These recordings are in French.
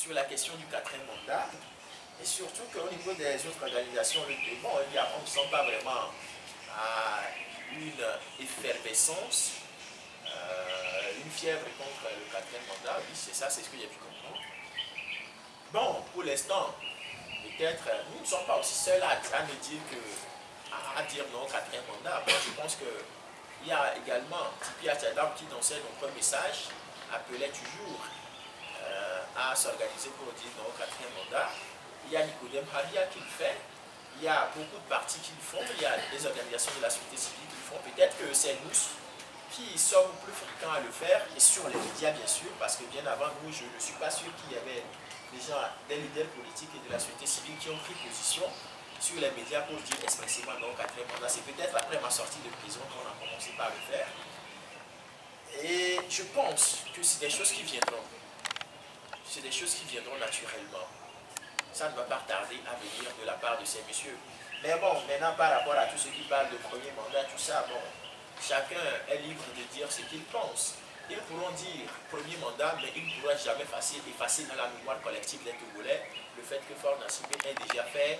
sur la question du quatrième mandat. Et surtout qu'au niveau des autres organisations, bon, on ne sent pas vraiment une effervescence, une fièvre contre le quatrième mandat. Oui, c'est ça, c'est ce que j'ai pu comprendre. Bon, pour l'instant, peut-être, nous ne sommes pas aussi seuls à me dire non au quatrième mandat. Moi, je pense qu'il y a également Tipi Atchadam qui, dans ses nombreux messages, appelait toujours à s'organiser pour dire non au quatrième mandat. Il y a Nicodème Haria qui le fait, il y a beaucoup de partis qui le font, il y a des organisations de la société civile qui le font. Peut-être que c'est nous qui sommes plus fréquents à le faire, et sur les médias bien sûr, parce que bien avant nous, je ne suis pas sûr qu'il y avait déjà des leaders politiques et de la société civile qui ont pris position sur les médias pour dire expressément non au quatrième mandat. C'est peut-être après ma sortie de prison qu'on a commencé par le faire. Et je pense que c'est des choses qui viendront. C'est des choses qui viendront naturellement. Ça ne va pas tarder à venir de la part de ces messieurs. Mais bon, maintenant par rapport à tous ceux qui parlent de premier mandat, tout ça, bon, chacun est libre de dire ce qu'il pense. Ils pourront dire premier mandat, mais ils ne pourront jamais effacer dans la mémoire collective des Togolais le fait que Faure Gnassingbé ait déjà fait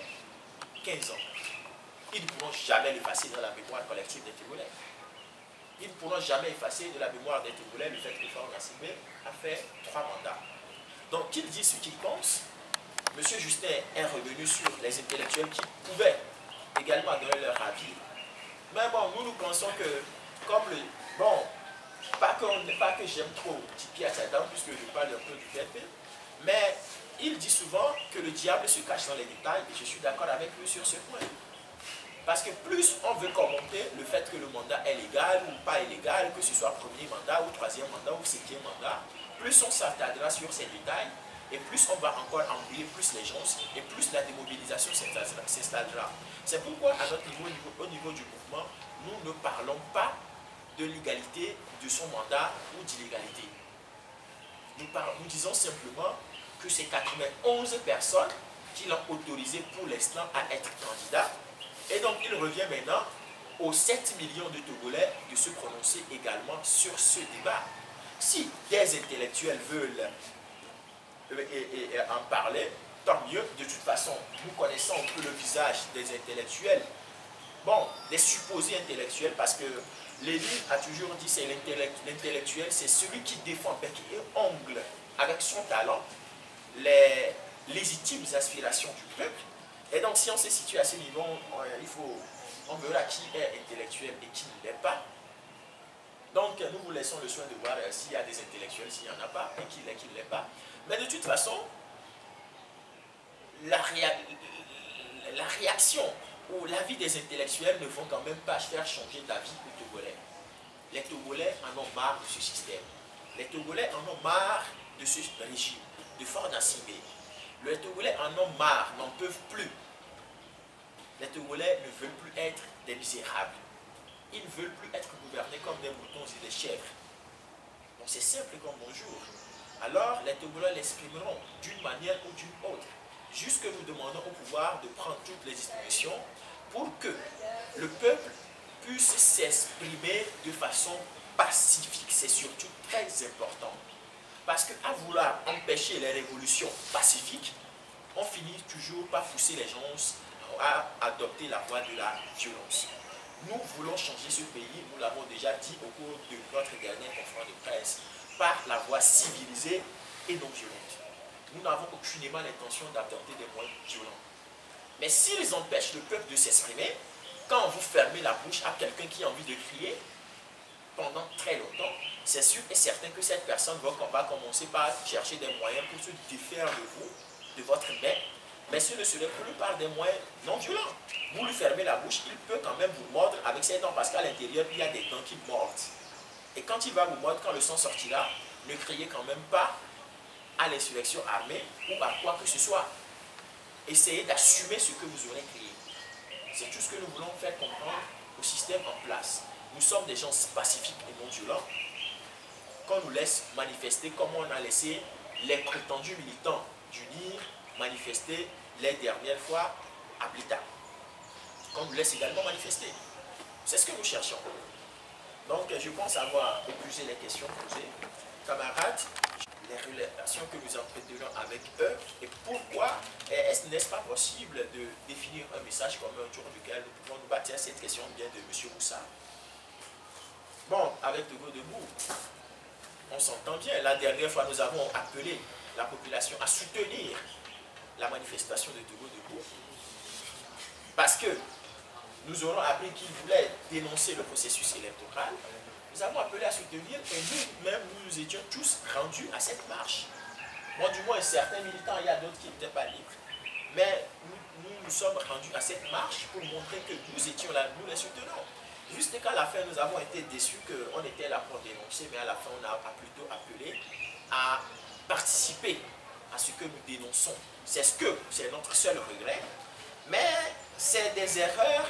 15 ans. Ils ne pourront jamais l'effacer dans la mémoire collective des Togolais. Ils ne pourront jamais effacer de la mémoire des Togolais le fait que Faure Gnassingbé a fait 3 mandats. Donc qu'ils disent ce qu'ils pensent. M. Justin est revenu sur les intellectuels qui pouvaient également donner leur avis. Mais bon, nous pensons que, comme le... Bon, pas que j'aime trop Tipi Atchadam, puisque je parle un peu du PLP, mais il dit souvent que le diable se cache dans les détails, et je suis d'accord avec lui sur ce point. Parce que plus on veut commenter le fait que le mandat est légal ou pas illégal, que ce soit premier mandat ou troisième mandat ou cinquième mandat, plus on s'attardera sur ces détails, et plus on va encore embrouiller plus les gens, et plus la démobilisation s'installera. C'est pourquoi, à notre niveau, au niveau du mouvement, nous ne parlons pas de l'égalité de son mandat ou d'illégalité. Nous disons simplement que c'est 91 personnes qui l'ont autorisé pour l'instant à être candidat. Et donc, il revient maintenant aux 7 millions de Togolais de se prononcer également sur ce débat. Si des intellectuels veulent en parler, tant mieux. De toute façon, nous connaissons un peu le visage des intellectuels. Bon, des supposés intellectuels, parce que Lénine a toujours dit c'est l'intellectuel, c'est celui qui défend bec et ongle avec son talent les légitimes aspirations du peuple. Et donc, si on se situe à ce niveau, on verra qui est intellectuel et qui ne l'est pas. Donc, nous vous laissons le soin de voir s'il y a des intellectuels, s'il n'y en a pas, et qui l'est, qui ne l'est pas. Mais de toute façon, la réaction ou l'avis des intellectuels ne vont quand même pas faire changer d'avis aux Togolais. Les Togolais en ont marre de ce système. Les Togolais en ont marre de ce régime, de Faure Gnassingbé. Les Togolais en ont marre, n'en peuvent plus. Les Togolais ne veulent plus être des misérables. Ils ne veulent plus être gouvernés comme des moutons et des chèvres. Donc c'est simple comme bonjour. Alors les Togolais l'exprimeront d'une manière ou d'une autre. Juste que nous demandons au pouvoir de prendre toutes les dispositions pour que le peuple puisse s'exprimer de façon pacifique. C'est surtout très important. Parce qu'à vouloir empêcher les révolutions pacifiques, on finit toujours par pousser les gens à adopter la voie de la violence. Nous voulons changer ce pays, nous l'avons déjà dit au cours de notre dernière conférence de presse, par la voie civilisée et non violente. Nous n'avons aucunement l'intention d'adopter des moyens violents. Mais s'ils empêchent le peuple de s'exprimer, quand vous fermez la bouche à quelqu'un qui a envie de crier pendant très longtemps, c'est sûr et certain que cette personne va commencer par chercher des moyens pour se défaire de vous, de votre main, mais ce ne serait plus par des moyens non violents. Vous lui fermez la bouche, il peut quand même vous mordre avec ses dents, parce qu'à l'intérieur, il y a des dents qui mordent. Et quand il va vous mordre, quand le sang sortira, ne criez quand même pas à l'insurrection armée ou à quoi que ce soit. Essayez d'assumer ce que vous aurez créé. C'est tout ce que nous voulons faire comprendre au système en place. Nous sommes des gens pacifiques et non violents. Qu'on nous laisse manifester comme on a laissé les prétendus militants d'UNIR manifester les dernières fois à Blita. Qu'on nous laisse également manifester. C'est ce que nous cherchons. Donc je pense avoir épuisé les questions posées. Camarades, les relations que nous entretenons avec eux et pourquoi n'est-ce pas possible de définir un message commun autour duquel nous pouvons nous bâtir. Cette question vient de M. Moussa. Bon, avec Togo Debout, on s'entend bien. La dernière fois, nous avons appelé la population à soutenir la manifestation de Togo Debout parce que nous aurons appris qu'ils voulaient dénoncer le processus électoral. Nous avons appelé à soutenir et nous-mêmes, nous étions tous rendus à cette marche. Moi, du moins, certains militants, il y a d'autres qui n'étaient pas libres. Mais nous sommes rendus à cette marche pour montrer que nous étions là, nous les soutenons. Juste qu'à la fin, nous avons été déçus qu'on était là pour dénoncer, mais à la fin, on a plutôt appelé à participer à ce que nous dénonçons. C'est notre seul regret. Mais c'est des erreurs,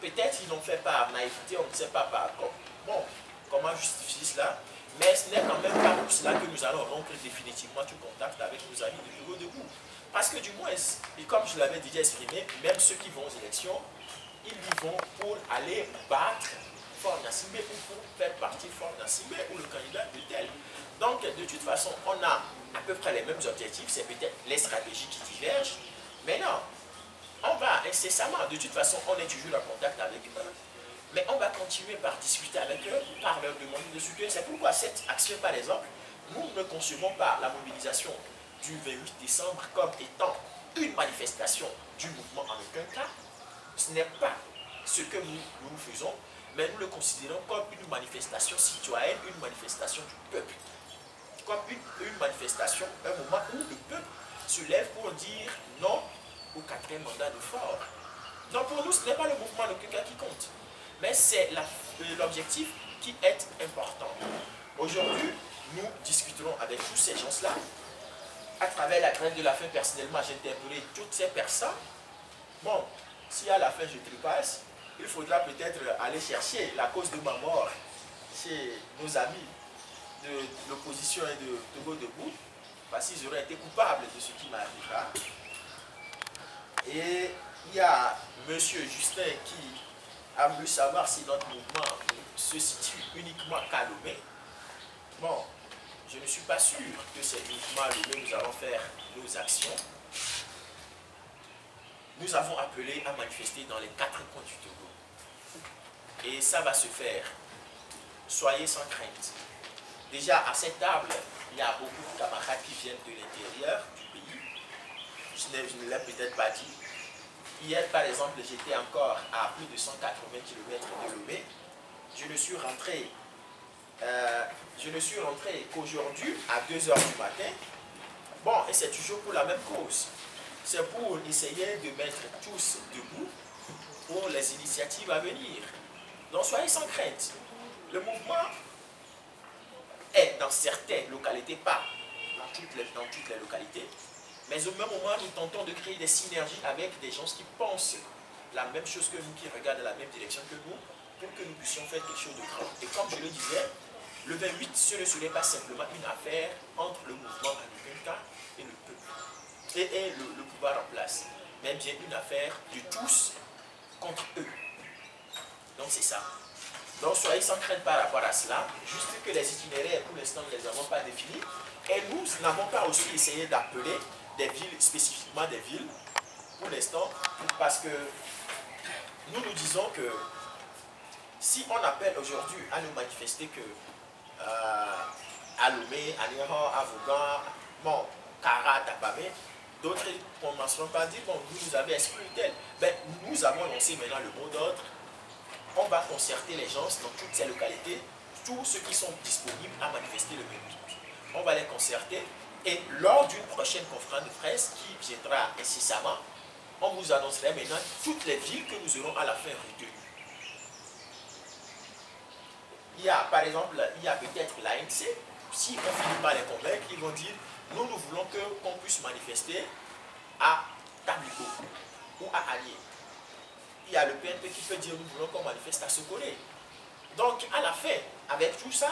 peut-être ils l'ont fait par naïveté, on ne sait pas par comment justifier cela, mais ce n'est quand même pas pour cela que nous allons rompre définitivement tout contact avec nos amis de Togo Debout. Parce que du moins, et comme je l'avais déjà exprimé, même ceux qui vont aux élections, ils y vont pour aller battre Fort Gnassingbé ou pour faire partie Fort Gnassingbé ou le candidat de tel. Donc, de toute façon, on a à peu près les mêmes objectifs, c'est peut-être les stratégies qui divergent, mais non, on va incessamment, de toute façon, on est toujours en contact avec eux, mais on va continuer par discuter avec eux, par leur demander de soutien. C'est pourquoi cette action, par exemple, nous ne concevons pas la mobilisation du 28 décembre comme étant une manifestation du mouvement en aucun cas. Ce n'est pas ce que nous faisons, mais nous le considérons comme une manifestation citoyenne, une manifestation du peuple. Comme une manifestation, un moment où le peuple se lève pour dire non au 4e mandat de Faure. Donc pour nous, ce n'est pas le mouvement de quelqu'un qui compte, mais c'est l'objectif qui est important. Aujourd'hui, nous discuterons avec tous ces gens-là. À travers la grève de la faim, personnellement, j'ai interpellé toutes ces personnes. Bon, si à la fin je trépasse, il faudra peut-être aller chercher la cause de ma mort chez nos amis de l'opposition et de Togo Debout, parce qu'ils auraient été coupables de ce qui m'arrivera. Et il y a M. Justin qui a voulu savoir si notre mouvement se situe uniquement qu'à Lomé. Bon, je ne suis pas sûr que c'est uniquement à Lomé que nous allons faire nos actions. Nous avons appelé à manifester dans les 4 coins du Togo. Et ça va se faire. Soyez sans crainte. Déjà, à cette table, il y a beaucoup de camarades qui viennent de l'intérieur du pays. Je ne l'ai peut-être pas dit. Hier, par exemple, j'étais encore à plus de 180 km de Lomé. Je ne suis rentré qu'aujourd'hui à 2 h du matin. Bon, et c'est toujours pour la même cause. C'est pour essayer de mettre tous debout pour les initiatives à venir. Donc soyez sans crainte. Le mouvement est dans certaines localités, pas dans toutes les localités, mais au même moment, nous tentons de créer des synergies avec des gens qui pensent la même chose que nous, qui regardent la même direction que nous, pour que nous puissions faire quelque chose de grand. Et comme je le disais, le 28, ce ne serait pas simplement une affaire entre le mouvement en aucun cas et le peuple, et le pouvoir en place, mais bien une affaire de tous contre eux. Donc c'est ça. Donc soyez sans crainte par rapport à cela, juste que les itinéraires, pour l'instant, nous ne les avons pas définis, et nous n'avons pas aussi essayé d'appeler des villes, spécifiquement des villes, pour l'instant, parce que nous nous disons que si on appelle aujourd'hui à nous manifester que à Lomé, à Niran, à Vauban, bon, Kara, Tapamé, d'autres ne commenceront pas à dire, bon, vous nous avez exclu tel. Ben, nous avons lancé maintenant le mot d'ordre. On va concerter les gens dans toutes ces localités, tous ceux qui sont disponibles à manifester le 28. On va les concerter et lors d'une prochaine conférence de presse qui viendra incessamment, on vous annoncerait maintenant toutes les villes que nous aurons à la fin retenues. Il y a, par exemple, il y a peut-être l'ANC, si on finit par les convaincre, ils vont dire, nous voulons qu'on puisse manifester à Tablico ou à Allier. Il y a le PNP qui peut dire, nous voulons qu'on manifeste à Sokolé. Donc, à la fin, avec tout ça,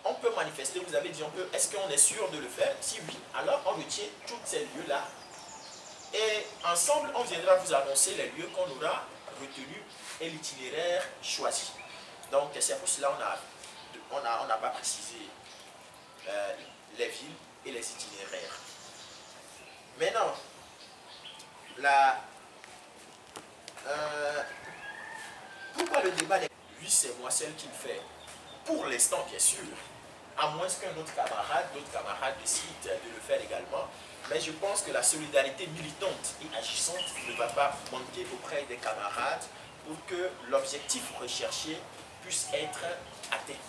on peut manifester, vous avez dit, est-ce qu'on est sûr de le faire? Si oui, alors on retient tous ces lieux-là. Et ensemble, on viendra vous annoncer les lieux qu'on aura retenus et l'itinéraire choisi. Donc, c'est pour cela qu'on n'a pas précisé les villes et les itinéraires. Maintenant, pourquoi le débat n'est pas lui, c'est moi seul qui le fait? Pour l'instant, bien sûr, à moins qu'un autre camarade, d'autres camarades décident de le faire également. Mais je pense que la solidarité militante et agissante ne va pas manquer auprès des camarades pour que l'objectif recherché puisse être atteint.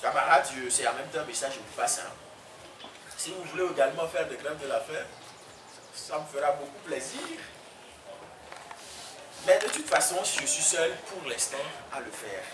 Camarades, c'est en même temps un message que je vous passe. Si vous voulez également faire de grève de la faim, ça me fera beaucoup plaisir. Mais de toute façon, je suis seul pour l'instant à le faire.